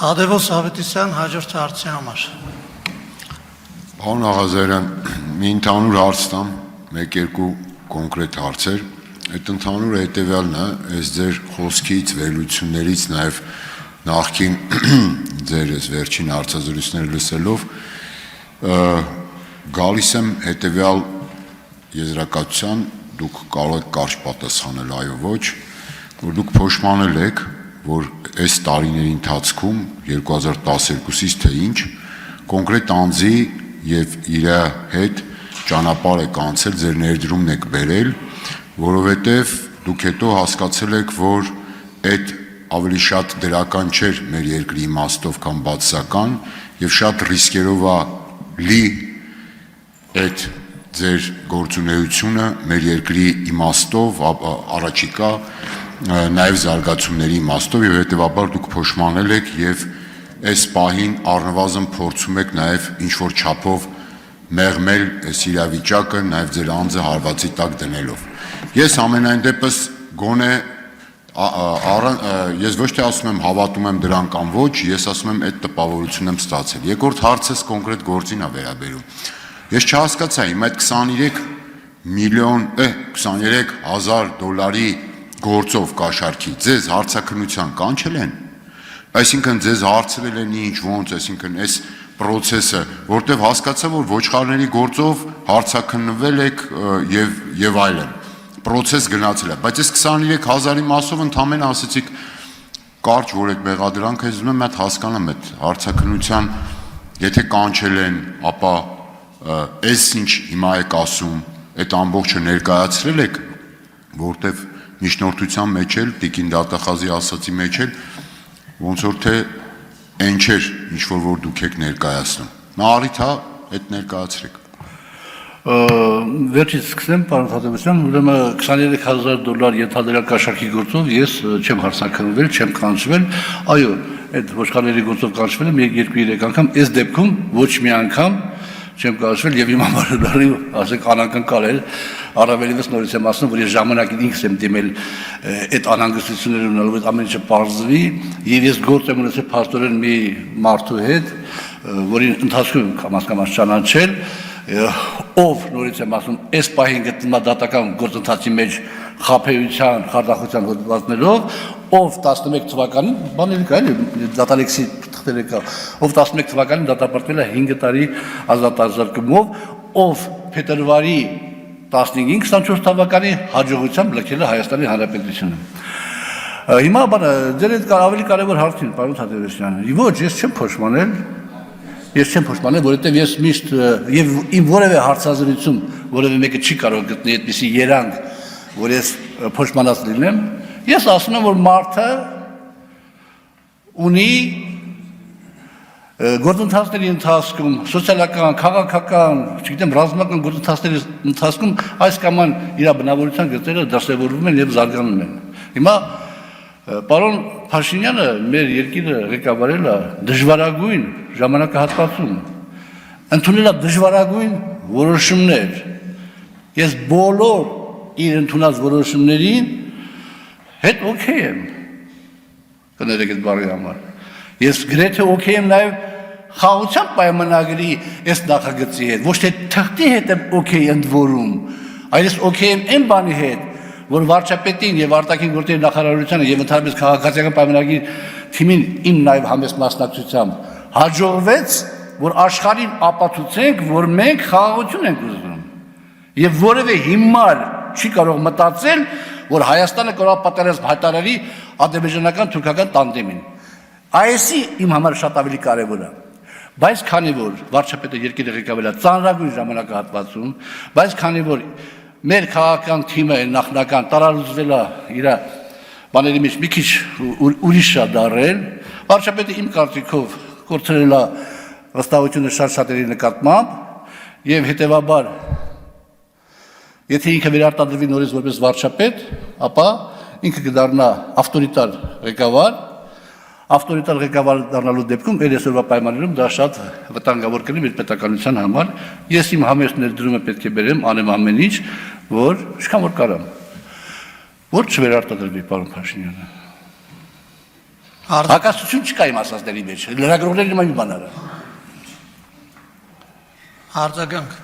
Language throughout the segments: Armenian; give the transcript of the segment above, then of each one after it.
Հադևոս Ավետիսյան հաջորդ հարցի համար։ Պարոն Աղազարյան, մի ընդհանուր հարց տամ, մեկ-երկու կոնկրետ հարցեր։ Այդ ընդհանուրը հետևյալն է, այս ձեր խոսքից, վերլուծություններից, նաև նախքին ձեր այս վերջին հարցազրույցները լսելով գալիս եմ հետևյալ եզրակացության, դուք կարող եք կարճ պատասխանել այո ոչ, որ դուք փոշմանել եք, որ այս տարիների ընթացքում 2012-ից թե ինչ կոնկրետ անձի եւ իր հետ ճանապարհ եք անցել, ձեր ներդրումն եք բերել, որովհետեւ դուք հետո հասկացել եք, որ այդ ավելի շատ դրական չէր մեր երկրի իմաստով կամ բացասական եւ շատ ռիսկերով է լի այդ ձեր գործունեությունը մեր երկրի իմաստով, առաջիկա նաև զարգացումների իմաստով եւ հետեւաբար դուք փոշմանել եք եւ այս պահին առնվազն փորձում եք նաև ինչ որ չափով մեղմել այս իրավիճակը նաև ձեր անձը հարվածի տակ դնելով։ Ես ամենայն դեպս գոնե ես ոչ թե ասում եմ հավատում եմ դրան կամ ոչ, ես ասում եմ այդ տպավորությունն եմ ստացել։ Երկրորդ հարցս կոնկրետ գործին է վերաբերում։ Ես չհասկացա իմ այդ 23 միլիոն 23,000 դոլարի գործով կաշառքի ձեզ հարցաքննության կանչել են, այսինքն ձեզ հարցրել են ինչ ոնց, այսինքն այս process-ը, որտեղ հասկացա, որ ոչխարների գործով հարցաքննվել եք եւ այլն, process գնացել է, բայց այս 23,000-ի մասով ընդամենը ասեցիք կարճ, որ այդ մեղադրանքը ես ուզում եմ այդ հասկանամ այդ հարցաքննության, եթե կանչել են, ապա այս ինչ հիմա եք ասում, այդ ամբողջը ներկայացրել եք, որտեղ միջնորդության մեջ էլ, Տիկին Դատախազի ասացի մեջ էլ, ոնց որ թե այն չէր, ինչ որ դուք եք ներկայացնում։ Նա առիթ է, այդ ներկայացրեք։ Վերջից սկսեմ, պարոն Հադևոսյան, ուրեմն 23,000 դոլար ենթադրյալ կաշառքի գործով ես չեմ հարցաքննվել, չեմ կանչվել, այո, այդ ոչխարների գործով կանչվել եմ 2-3 անգամ, այս դեպքում ոչ մի անգամ չեմ կանչվել եւ իմ համար ասենք անակնկալ էր առավելևս նորից եմ ասում որ ես ժամանակին ինքս եմ դիմել այդ անհանգստությունները ունենալու այդ ամեն ինչը բարձվի եւ ես գործ եմ ունեցել փաստորեն մի մարդու հետ որին ընթացքում կամաց ճանաչել ով նորից եմ ասում այս պահին գտնվում է դատական գործընթացի մեջ խաբեության, խարդախության հոդվածներով ով 11 թվականին բաների կա էլի դատալեքսի թղթերը ով 11 թվականին դատապարտվել է 5 տարի ազատազրկումով ով փետրվարի 15-24 թվականի հաջողությամբ լքել է Հայաստանի Հանրապետությունը։ Հիմա բանը ձեր հետ ավելի կարևոր հարցին, պարոն Հադևոսյան, ոչ ես չեմ փոշմանել, որովհետև ես միշտ եւ իմ որևէ հարցազրույցում որևէ մեկը չի կարող գտնել այդպիսի երանգ, որ ես փոշմանած լինեմ, ես ասում եմ որ մարդը ունի գործընթացների ընթացքում, սոցիալական, քաղաքական, չգիտեմ, ռազմական գործընթացների ընթացքում այս կամ այն իր բնավորության գծերը դասավորվում են եւ զարգանում են։ Հիմա պարոն Փաշինյանը մեր երկիրը ղեկավարել է դժվարագույն ժամանակահատվածում, ընդունել է դժվարագույն որոշումներ։ Ես բոլոր իր ընդունած որոշումներին հետ օքեյ եմ։ Կներեք այդ բառի համար։ Ես գրեթե օքեյ եմ նաև խաղաղության պայմանագրի այս նախագծի հետ, ոչ թե թղթի հետ եմ օքեյ ընդորում, այլ ես օքեյ եմ այն բանի հետ, որ վարչապետին եւ արտաքին գործերի նախարարությանը եւ ընդհանրապես քաղաքացիական պայմանագրի թիմին իմ նաև համեստ մասնակցությամբ հաջողվեց, որ աշխարհին ապացուցենք, որ մենք խաղաղություն ենք ուզում։ Եվ որևէ հիմար չի կարող մտածել, որ Հայաստանը կարող է պատերազմ հայտարարի ադրբեջանական թուրքական տանդեմին։ Այսի իմ համար շատ ավելի կարևոր է։ Բայց քանի որ վարչապետը երկիրը ղեկավարել է ծանրագույն ժամանակահատվածում, բայց քանի որ մեր քաղաքական թիմը նախնական տարալուծվել է իր բաների մեջ մի քիչ ուրիշ է դարել, վարչապետը իմ կարծիքով կորցրել է վստահությունը շատերի նկատմամբ եւ հետեւաբար եթե ինքը վերարտադրվի նորից որպես վարչապետ, ապա ինքը կդառնա ավտորիտար ղեկավար դառնալու դեպքում էլ այսօրվա պայմաններում դա շատ վտանգավոր կլինի մեր պետականության համար։ Ես իմ համեստ ներդրումը պետք է բերեմ, անեմ ամեն ինչ, որ ինչքան որ կարամ, որ չվերարտադրվի, պարոն Փաշինյանը։ Հակասություն չկա իմ ասածների մեջ, լրագրողների նման մի բան արա։ Արձագանք։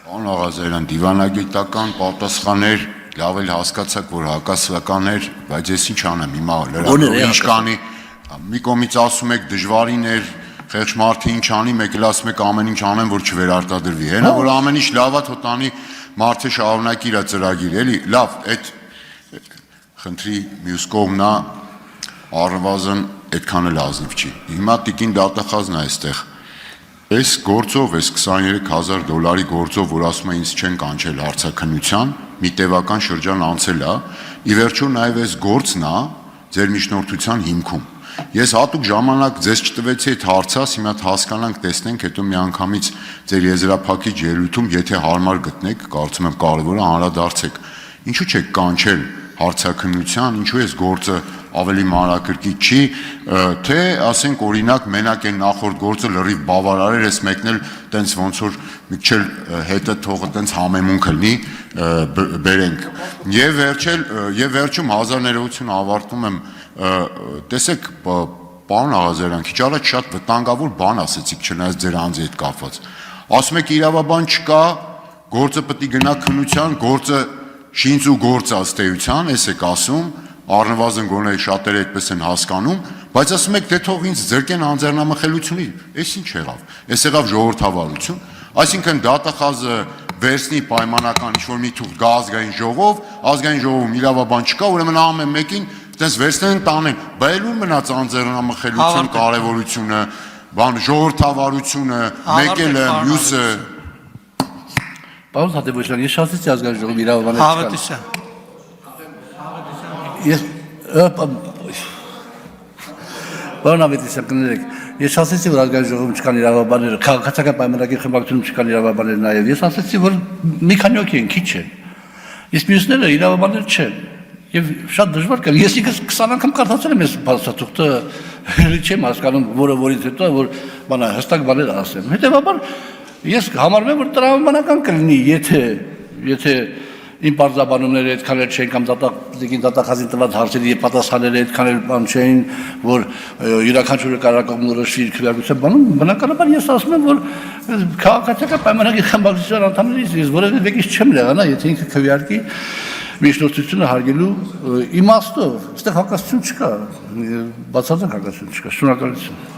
Պարոն Աղազարյան, դիվանագիտական պատասխաններ լավ էլ հասկացաք, որ հակասական էր, բայց ես ինչ անեմ, հիմա լրագրողը ինչ կանի, մի կողմից ասում եք դժվարին էր, խեղճ մարդը ինչ անի, մեկ էլ ասում եք ամեն ինչ անեմ, որ չվերարտադրվի։ Հենա որ ամեն ինչ լավա թո տանի մարդը շարունակի իր ծրագիրը, էլի, լավ, այդ խնդրի մյուս կողմն է, առնվազն այդքան էլ ազնիվ չի։ Հիմա տիկին դատախազն է այստեղ։ Այս գործով, այս $23,000 գործով, որ ասում է ինձ չեն կանչել հարցաքննության, մի տևական շրջան անցել է, ի վերջո նաև այս գործն է ձեր միջնորդության հիմքում։ Ես հատուկ ժամանակ ձեզ չտվեցի այդ հարցած, հիմա հասկանանք, տեսնենք, հետո միանգամից ձեր եզրափակիչ ելույթում, եթե հարմար գտնեք, կարծում եմ կարևոր է անդրադարձեք։ Ինչու չեք կանչել հարցաքննության, ինչու այս գործը ավելի մանրակրկիտ չի, թե ասենք օրինակ մենակ այն նախորդ գործը լրիվ բավարար էր, այս մեկն էլ տենց ոնց որ մի քիչ հետը թողը տենց համեմունք լինի, բերենք։ Եվ վերջում հազար ներողություն ավարտում եմ, տեսեք, պարոն Աղազարյան, քիչ առաջ շատ վտանգավոր բան ասեցիք, չնայած ձեր անձի հետ կապված։ Ասում եք իրավաբան չկա, գործը պետք է գնա քննության, գործը շինծ ու գործ աստեյության, էս եք ասում, առնվազն գոնե շատերը այդպես են հասկանում, բայց ասում եք դե թող ինձ ձերկեն անձեռնամխելությունի, էս ինչ եղավ, էս եղավ ժողովրդավարություն, այսինքն դատախազը վերցնի պայմանական ինչ-որ մի թուղթ գա ազգային ժողովում իրավաբան չկա, ուրեմն ամեն մեկին այդպես վերցնեն տանեն, բա էլ ու մնաց անձեռնամխելություն կարևորությունը, ժողովրդավարությունը, մեկելը, մյուսը։ Պարոն Թադևոսյան, ես շատեցի ազգային ժողովի իրավաբաններ չկան։ Հավատիսյան։ Պարոն Ավետիսյան, կներեք, ես ասեցի, որ ազգային ժողովում չկան իրավաբաններ, քաղաքացիական պայմանագրի խմբակցությունում չկան իրավաբաններ նաև, ես ասեցի, որ մի քանի հոգի են, քիչ են, իսկ մյուսները իրավաբաններ չեն, եւ շատ դժվար կա, ես ինքս 20 անգամ կարդացել եմ այս բացատրուկը, չեմ հասկանում, որից հետո, որ հստակ բաներ ասեմ, հետևաբար ես համարում եմ, որ տրամաբանական կլինի, եթե իմ պարզաբանումները այդքան էլ չէին կամ դատախազին տված հարցերի եւ պատասխանները այդքան էլ բան չէին, որ յուրաքանչյուրը կարակոմն որոշի իր քվեարկության բանում, բնականաբար ես ասում եմ, որ քաղաքացիական պայմանագրի խմբակցության անդամներից ես որևէ մեկից չեմ լեղանա, եթե ինքը քվեարկի միջնորդությունը հարգելու իմաստով, այստեղ հակասություն չկա, բացարձակ հակասություն չկա, շնորհակալություն։